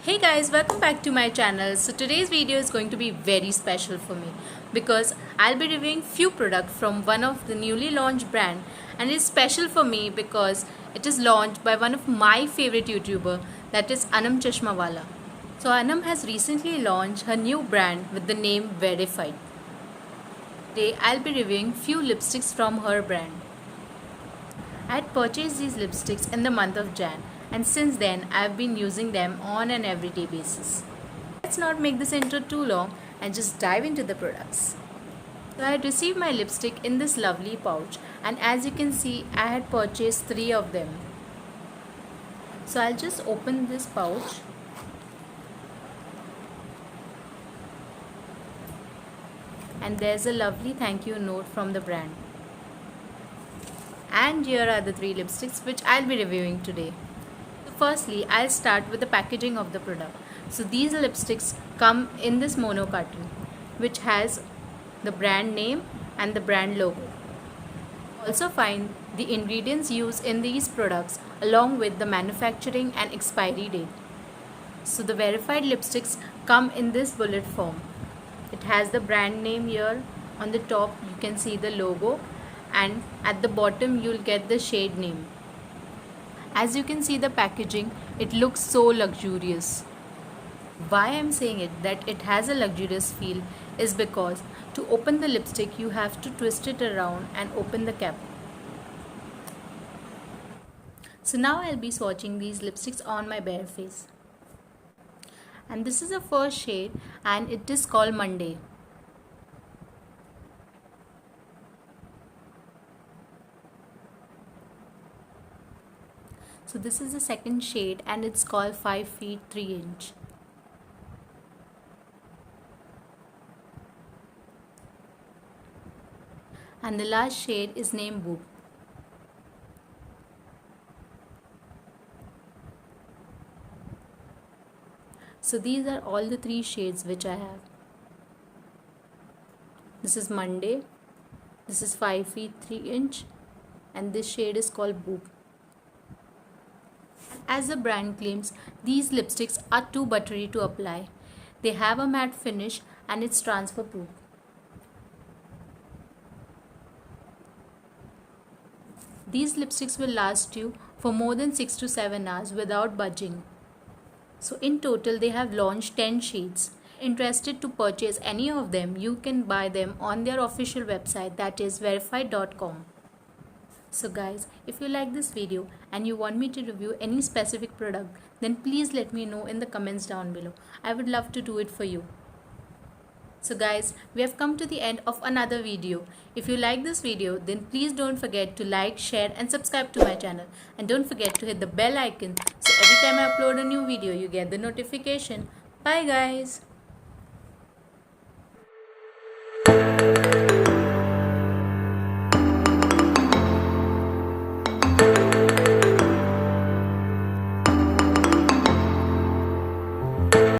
Hey guys, welcome back to my channel. So today's video is going to be very special for me because I'll be reviewing few products from one of the newly launched brand, and it's special for me because it is launched by one of my favorite YouTuber, that is Anam Chashmawala. So Anam has recently launched her new brand with the name Wearified. Today I'll be reviewing few lipsticks from her brand. I had purchased these lipsticks in the month of Jan, and since then I've been using them on an everyday basis. Let's not make this intro too long and just dive into the products. So I had received my lipstick in this lovely pouch, and as you can see I had purchased 3 of them. So I'll just open this pouch. And there's a lovely thank you note from the brand. And here are the 3 lipsticks which I'll be reviewing today. Firstly, I'll start with the packaging of the product. So these lipsticks come in this mono carton which has the brand name and the brand logo. Also find the ingredients used in these products along with the manufacturing and expiry date. So the verified lipsticks come in this bullet form. It has the brand name here. On the top you can see the logo, and at the bottom you'll get the shade name. As you can see the packaging, it looks so luxurious. Why I'm saying it that it has a luxurious feel is because to open the lipstick you have to twist it around and open the cap. So now I'll be swatching these lipsticks on my bare face. And this is the first shade and it is called Monday. So this is the second shade and it's called 5 feet 3 inch. And the last shade is named Boob. So these are all the 3 shades which I have. This is Monday, this is 5 feet 3 inch, and this shade is called Boob. As the brand claims, these lipsticks are too buttery to apply. They have a matte finish and it's transfer proof. These lipsticks will last you for more than 6 to 7 hours without budging. So in total they have launched 10 shades. Interested to purchase any of them, you can buy them on their official website, that is wearified.com. So guys, if you like this video and you want me to review any specific product, then please let me know in the comments down below. I would love to do it for you. So guys, we have come to the end of another video. If you like this video, then please don't forget to like, share and subscribe to my channel. And don't forget to hit the bell icon so every time I upload a new video, you get the notification. Bye guys.